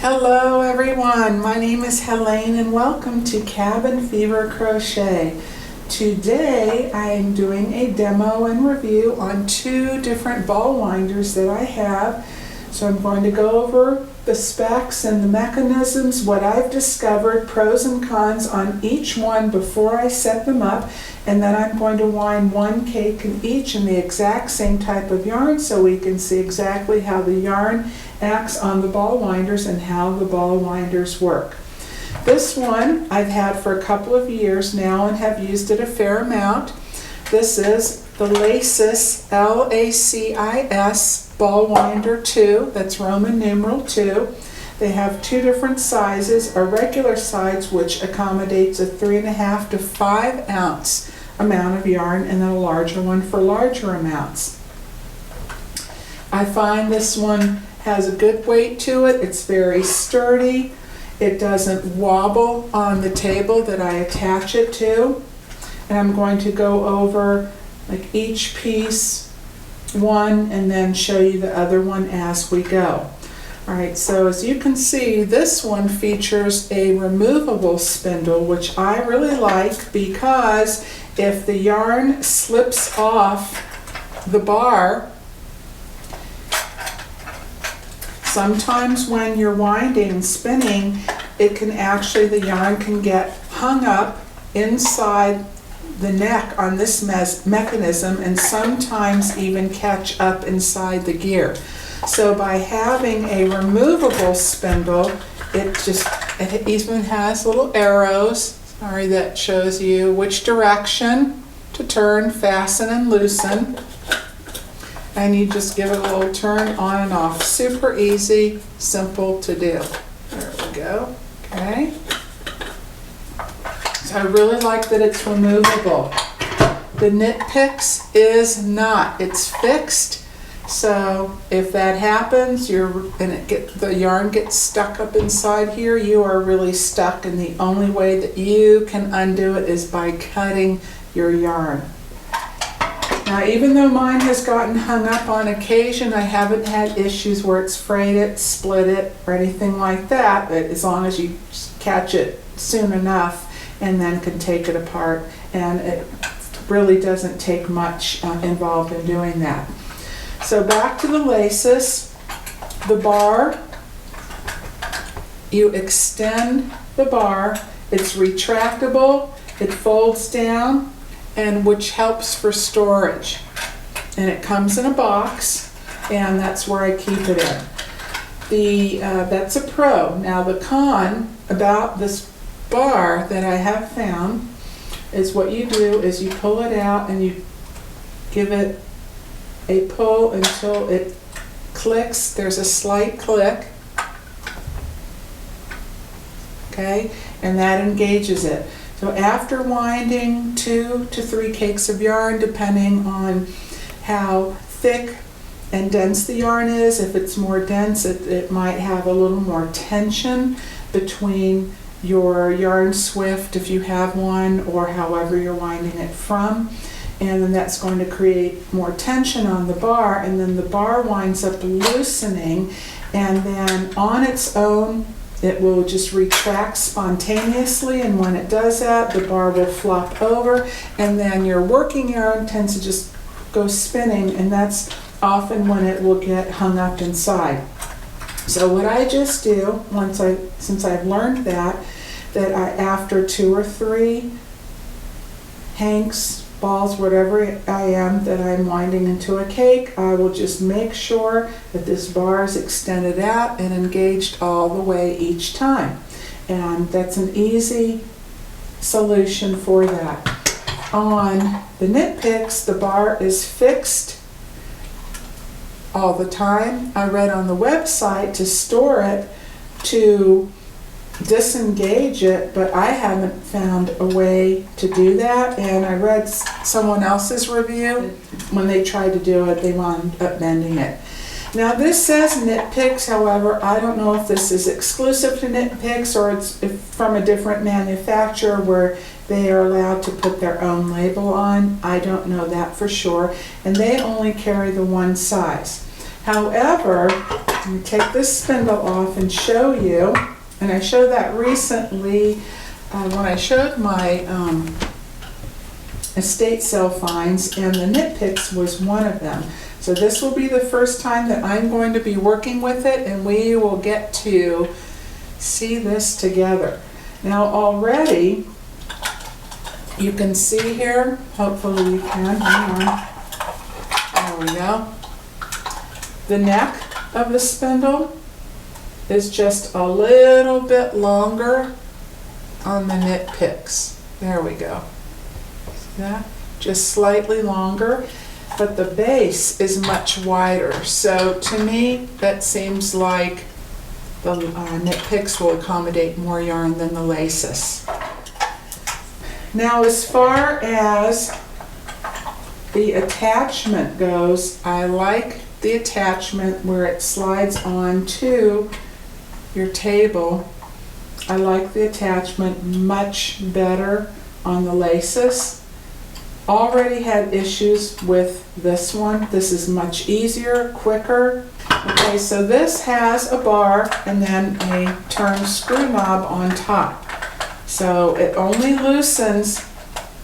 Hello everyone, my name is Helene and welcome to Cabin Fever Crochet. Today I am doing a demo and review on two different ball winders that I have. So I'm going to go over the specs and the mechanisms, what I've discovered, pros and cons on each one before I set them up, and then I'm going to wind one cake in each in the exact same type of yarn so we can see exactly how the yarn acts on the ball winders and how the ball winders work. This one I've had for a couple of years now and have used it a fair amount. This is the Lacis, L-A-C-I-S Ball Winder 2, that's Roman numeral 2. They have two different sizes, a regular size which accommodates a 3.5 to 5 ounce amount of yarn, and then a larger one for larger amounts. I find this one has a good weight to it. It's very sturdy. It doesn't wobble on the table that I attach it to. And I'm going to go over like each piece one and then show you the other one as we go. Alright, so as you can see, this one features a removable spindle, which I really like because if the yarn slips off the bar, sometimes when you're winding and spinning, it can actually, the yarn can get hung up inside the neck on this mechanism and sometimes even catch up inside the gear. So by having a removable spindle, it even has little arrows, that shows you which direction to turn, fasten, and loosen. And you just give it a little turn on and off. Super easy, simple to do. There we go. Okay. So I really like that it's removable. The knit picks is not. It's fixed. So if that happens, the yarn gets stuck up inside here, you are really stuck, and the only way that you can undo it is by cutting your yarn. Now, even though mine has gotten hung up on occasion, I haven't had issues where it's frayed it, split it, or anything like that, but as long as you catch it soon enough and then can take it apart, and it really doesn't take much involved in doing that. So back to the Lacis, the bar, you extend the bar, it's retractable, it folds down, and which helps for storage. And it comes in a box, and that's where I keep it in. That's a pro. Now the con about this bar that I have found is what you do is you pull it out and you give it a pull until it clicks. There's a slight click. Okay, and that engages it. So after winding 2 to 3 cakes of yarn, depending on how thick and dense the yarn is, if it's more dense, it might have a little more tension between your yarn swift, if you have one, or however you're winding it from. And then that's going to create more tension on the bar, and then the bar winds up loosening, and then on its own, it will just retract spontaneously, and when it does that, the bar will flop over, and then your working yarn tends to just go spinning, and that's often when it will get hung up inside. So what I just do, since I've learned that after 2 or 3 hanks, balls, whatever I am that I'm winding into a cake, I will just make sure that this bar is extended out and engaged all the way each time. And that's an easy solution for that. On the knit picks, the bar is fixed all the time. I read on the website to store it, to disengage it, but I haven't found a way to do that, and I read someone else's review. When they tried to do it, they wound up bending it. Now this says knit picks, however, I don't know if this is exclusive to knit picks or it's from a different manufacturer where they are allowed to put their own label on. I don't know that for sure, and they only carry the one size. However, Let me take this spindle off and show you. And I showed that recently when I showed my estate sale finds, and the Knit Picks was one of them. So this will be the first time that I'm going to be working with it, and we will get to see this together. Now already you can see here, hopefully you can, hang on, there we go. The neck of the spindle is just a little bit longer on the Knit Picks. There we go. See that? Just slightly longer, but the base is much wider. So to me, that seems like the Knit Picks will accommodate more yarn than the Lacis. Now, as far as the attachment goes, I like the attachment where it slides onto your table. I like the attachment much better on the Lacis. Already had issues with this one. This is much easier, quicker. Okay, so this has a bar and then a turn screw knob on top. So it only loosens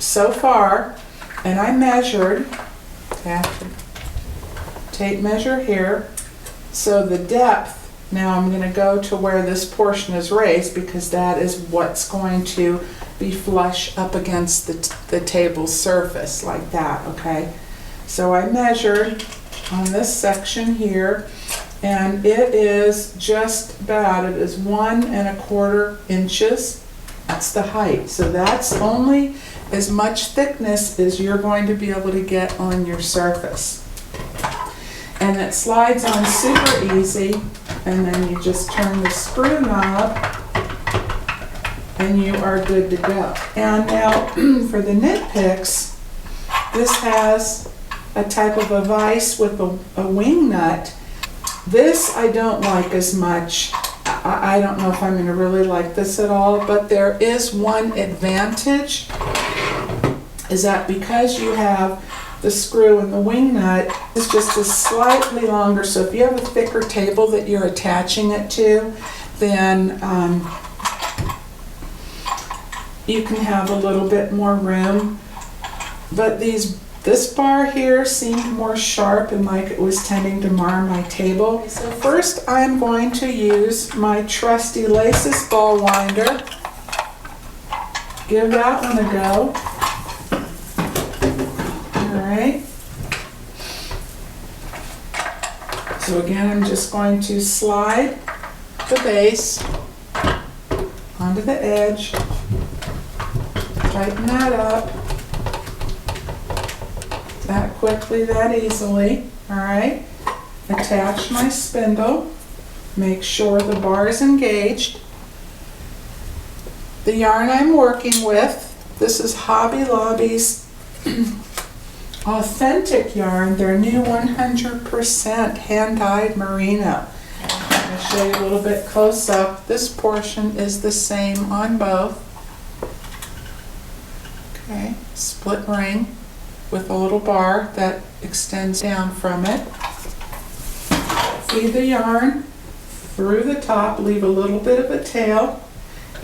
so far, and I measured, I have to tape measure here, so the depth, now I'm going to go to where this portion is raised because that is what's going to be flush up against the table surface like that, okay? So I measured on this section here, and it is just about, it is 1 1/4 inches. That's the height. So that's only as much thickness as you're going to be able to get on your surface. And it slides on super easy, and then you just turn the screw knob and you are good to go. And now for the Knit Picks, this has a type of a vise with a wing nut. This I don't like as much. I don't know if I'm going to really like this at all, but there is one advantage, is that because you have the screw and the wing nut, it's just a slightly longer, so if you have a thicker table that you're attaching it to, then you can have a little bit more room. But this bar here seemed more sharp and like it was tending to mar my table. So first I'm going to use my trusty Lacis ball winder. Give that one a go. Alright. So again, I'm just going to slide the base onto the edge, tighten that up. That quickly, that easily. Alright, attach my spindle, make sure the bar is engaged. The yarn I'm working with, this is Hobby Lobby's authentic yarn, their new 100% hand-dyed merino. I'm going to show you a little bit close up. This portion is the same on both. Okay, split ring with a little bar that extends down from it. Feed the yarn through the top, leave a little bit of a tail,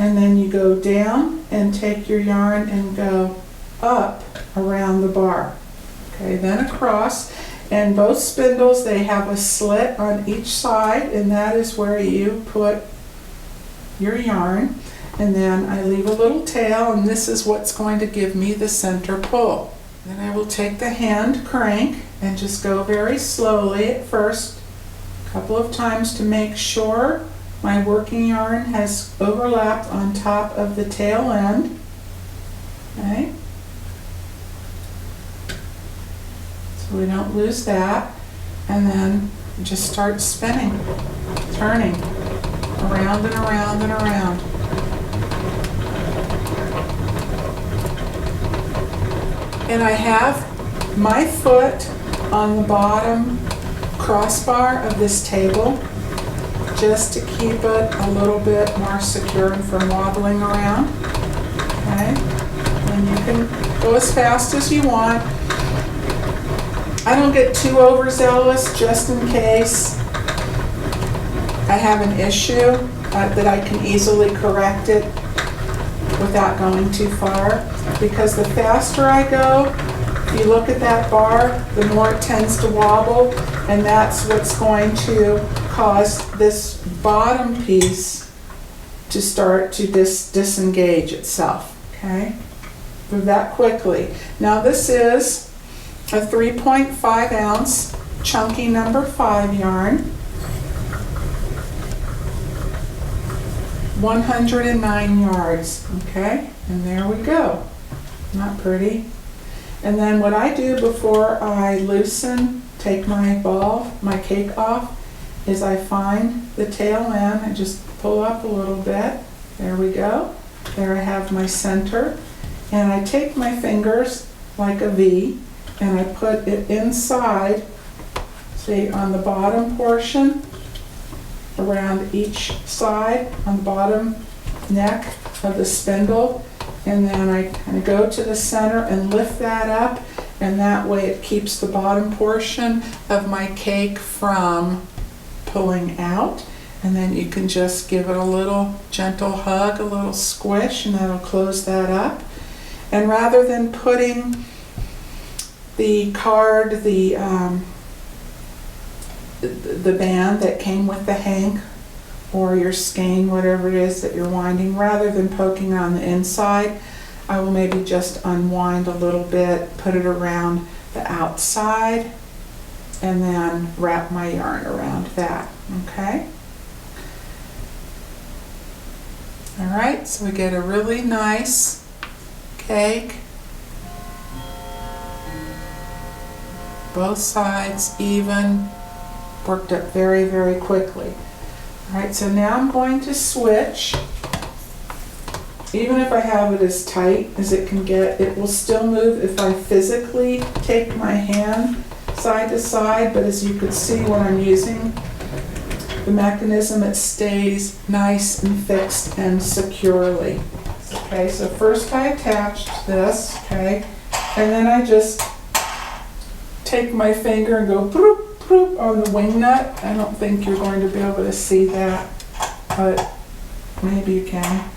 and then you go down and take your yarn and go up around the bar. Okay, then across, and both spindles, they have a slit on each side, and that is where you put your yarn. And then I leave a little tail, and this is what's going to give me the center pull. Then I will take the hand crank and just go very slowly at first, a couple of times to make sure my working yarn has overlapped on top of the tail end. Okay. So we don't lose that. And then just start spinning, turning around and around and around. And I have my foot on the bottom crossbar of this table just to keep it a little bit more secure from wobbling around. Okay? And you can go as fast as you want. I don't get too overzealous just in case. I have an issue that I can easily correct it without going too far, because the faster I go, if you look at that bar, the more it tends to wobble, and that's what's going to cause this bottom piece to start to disengage itself, okay? Move that quickly. Now this is a 3.5 ounce chunky number 5 yarn, 109 yards, okay? And there we go. Not pretty. And then what I do before I loosen, take my cake off, is I find the tail end and just pull up a little bit. There we go. There I have my center. And I take my fingers like a V and I put it inside, see, on the bottom portion, around each side, on the bottom neck of the spindle. And then I kind of go to the center and lift that up, and that way it keeps the bottom portion of my cake from pulling out. And then you can just give it a little gentle hug, a little squish, and that'll close that up. And rather than putting the card, the band that came with the hank, or your skein, whatever it is that you're winding, rather than poking on the inside, I will maybe just unwind a little bit, put it around the outside, and then wrap my yarn around that, okay? All right, so we get a really nice cake. Both sides even, worked up very, very quickly. All right, so now I'm going to switch. Even if I have it as tight as it can get, it will still move if I physically take my hand side to side, but as you can see when I'm using the mechanism, it stays nice and fixed and securely. Okay, so first I attached this, okay, and then I just take my finger and go bloop, bloop on the wing nut. I don't think you're going to be able to see that, but maybe you can.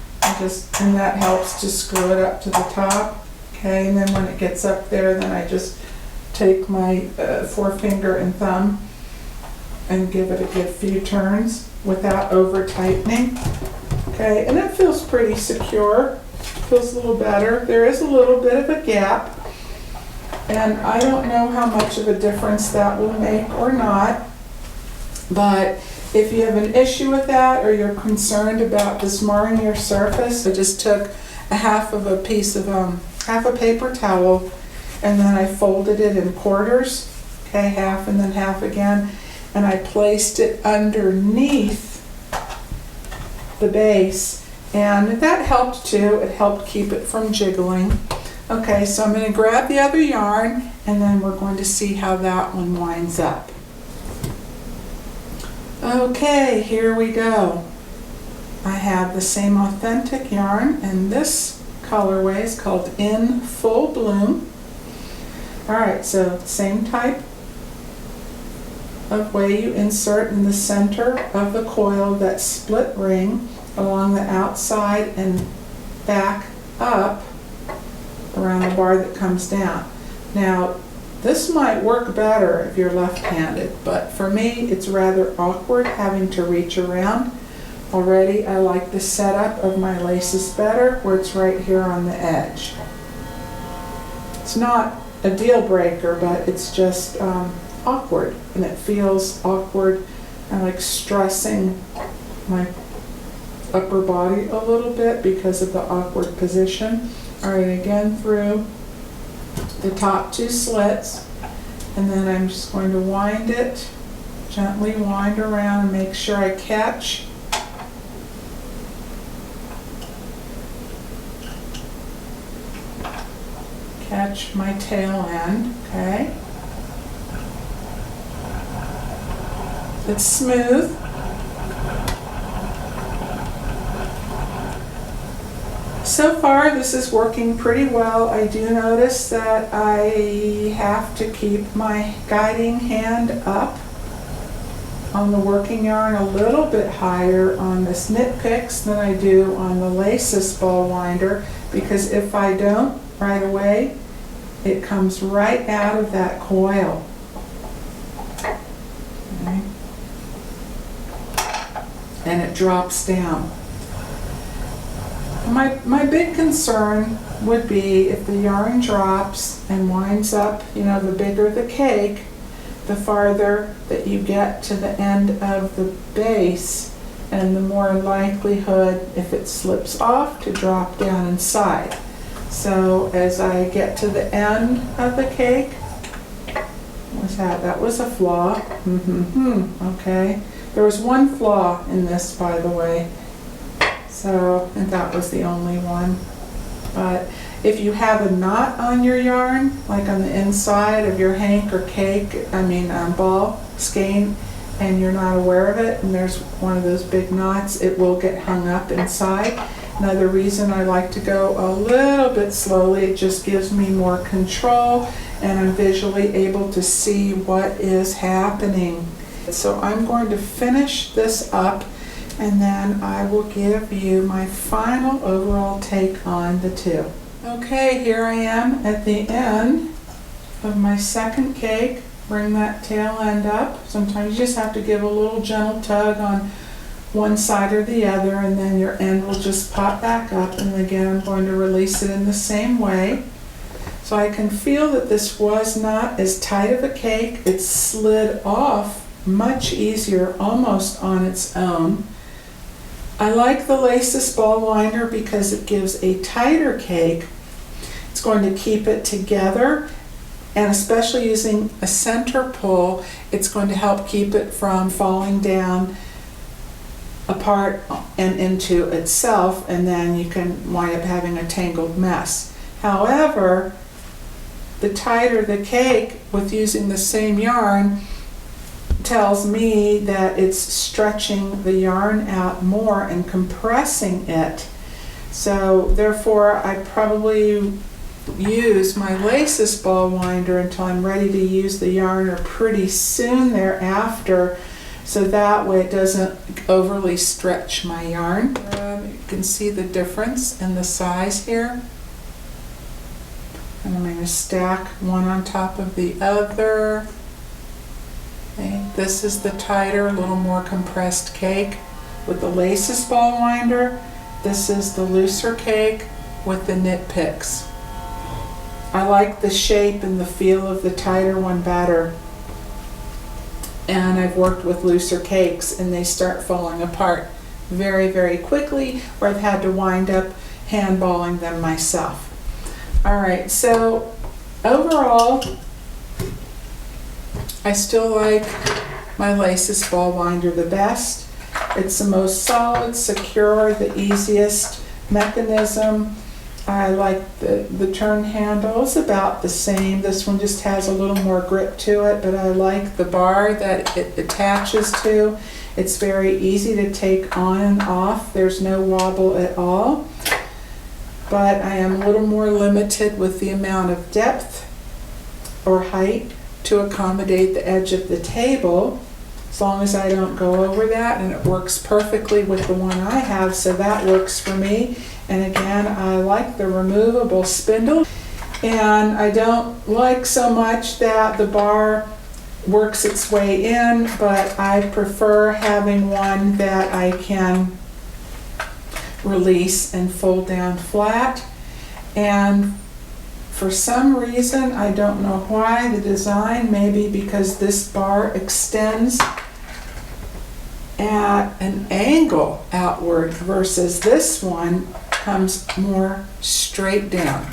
And that helps to screw it up to the top. Okay, and then when it gets up there, then I just take my forefinger and thumb and give it a good few turns without over tightening. Okay, and it feels pretty secure. Feels a little better. There is a little bit of a gap, and I don't know how much of a difference that will make or not, but if you have an issue with that or you're concerned about this marring your surface, I just took half a paper towel, and then I folded it in quarters, okay, half and then half again, and I placed it underneath the base, and that helped too. It helped keep it from jiggling. Okay, so I'm going to grab the other yarn, and then we're going to see how that one winds up. Okay, here we go. I have the same authentic yarn, and this colorway is called In Full Bloom. Alright, so same type of way you insert in the center of the coil that split ring along the outside and back up around the bar that comes down. Now, this might work better if you're left-handed, but for me it's rather awkward having to reach around. Already I like the setup of my laces better, where it's right here on the edge. It's not a deal breaker, but it's just awkward, and it feels awkward. I like stressing my upper body a little bit because of the awkward position. Alright, again through the top two slits, and then I'm just going to wind it, gently wind around and make sure I catch my tail end, okay? It's smooth. So far this is working pretty well. I do notice that I have to keep my guiding hand up on the working yarn a little bit higher on this Knit Picks than I do on the Lacis ball winder, because if I don't right away, it comes right out of that coil. Okay. And it drops down. My big concern would be if the yarn drops and winds up, you know, the bigger the cake, the farther that you get to the end of the base, and the more likelihood, if it slips off, to drop down inside. So as I get to the end of the cake, what's that? That was a flaw. Okay. There was one flaw in this, by the way. So, and that was the only one. But if you have a knot on your yarn, like on the inside of your hank or cake, ball, skein, and you're not aware of it, and there's one of those big knots, it will get hung up inside. Another reason I like to go a little bit slowly, it just gives me more control, and I'm visually able to see what is happening. So I'm going to finish this up, and then I will give you my final overall take on the two. Okay, here I am at the end of my second cake. Bring that tail end up. Sometimes you just have to give a little gentle tug on one side or the other, and then your end will just pop back up. And again, I'm going to release it in the same way. So I can feel that this was not as tight of a cake. It slid off much easier, almost on its own. I like the Lacis ball winder because it gives a tighter cake. It's going to keep it together, and especially using a center pull, it's going to help keep it from falling down apart and into itself, and then you can wind up having a tangled mess. However, the tighter the cake with using the same yarn tells me that it's stretching the yarn out more and compressing it. So therefore I probably use my Lacis ball winder until I'm ready to use the yarn, or pretty soon thereafter, so that way it doesn't overly stretch my yarn. You can see the difference in the size here. And I'm going to stack one on top of the other. Okay. This is the tighter, a little more compressed cake with the Lacis ball winder. This is the looser cake with the Knit Picks. I like the shape and the feel of the tighter one better. And I've worked with looser cakes and they start falling apart very, very quickly, or I've had to wind up handballing them myself. All right, so overall, I still like my Lacis ball winder the best. It's the most solid, secure, the easiest mechanism. I like the turn handle. It's about the same. This one just has a little more grip to it, but I like the bar that it attaches to. It's very easy to take on and off. There's no wobble at all. But I am a little more limited with the amount of depth or height to accommodate the edge of the table, as long as I don't go over that, and it works perfectly with the one I have, so that works for me. And again, I like the removable spindle, and I don't like so much that the bar works its way in, but I prefer having one that I can release and fold down flat. And for some reason, I don't know why, the design, maybe because this bar extends at an angle outward versus this one comes more straight down.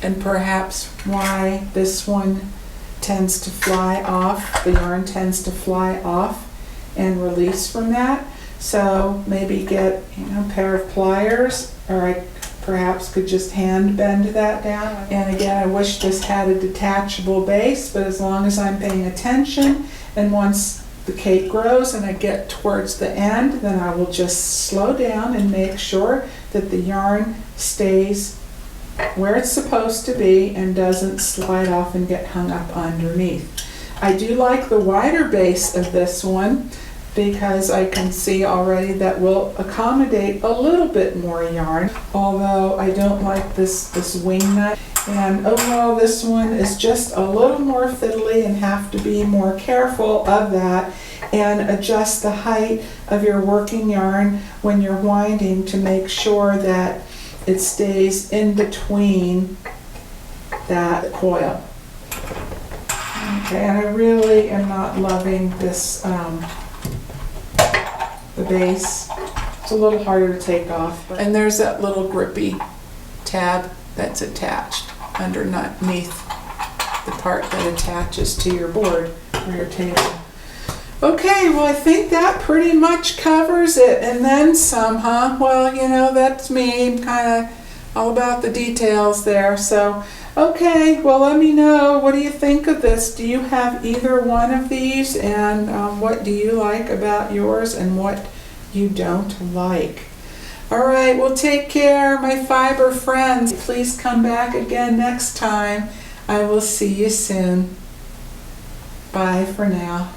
And perhaps why this one tends to fly off, the yarn tends to fly off and release from that. So maybe get, a pair of pliers, or I perhaps could just hand bend that down. And again, I wish this had a detachable base, but as long as I'm paying attention, and once the cake grows and I get towards the end, then I will just slow down and make sure that the yarn stays where it's supposed to be and doesn't slide off and get hung up underneath. I do like the wider base of this one because I can see already that will accommodate a little bit more yarn, although I don't like this wing nut. And overall this one is just a little more fiddly and have to be more careful of that and adjust the height of your working yarn when you're winding to make sure that it stays in between that coil. Okay, and I really am not loving this, the base. It's a little harder to take off. And there's that little grippy tab that's attached underneath the part that attaches to your board or your table. Okay, well I think that pretty much covers it, and then some, huh? Well, you know, that's me. I'm kind of all about the details there. So, okay, well let me know, what do you think of this? Do you have either one of these, and what do you like about yours and what you don't like? All right, well take care, my fiber friends. Please come back again next time. I will see you soon. Bye for now.